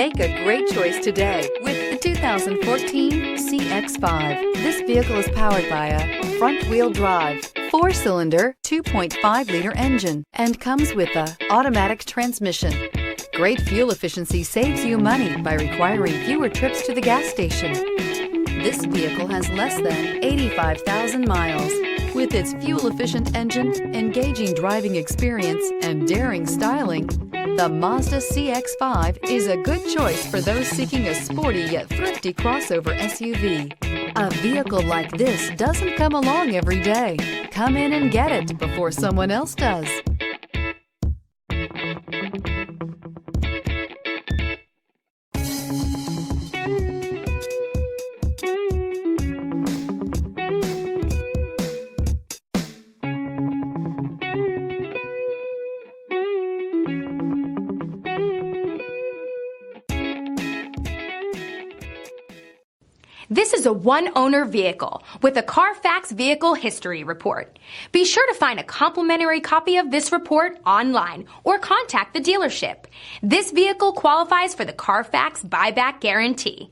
Make a great choice today with the 2014 CX-5. This vehicle is powered by a front-wheel drive, 4-cylinder, 2.5-liter engine and comes with a automatic transmission. Great fuel efficiency saves you money by requiring fewer trips to the gas station. This vehicle has less than 85,000 miles. With its fuel-efficient engine, engaging driving experience, and daring styling, the Mazda CX-5 is a good choice for those seeking a sporty yet thrifty crossover SUV. A vehicle like this doesn't come along every day. Come in and get it before someone else does. This is a one-owner vehicle with a Carfax Vehicle History Report. Be sure to find a complimentary copy of this report online or contact the dealership. This vehicle qualifies for the Carfax Buyback Guarantee.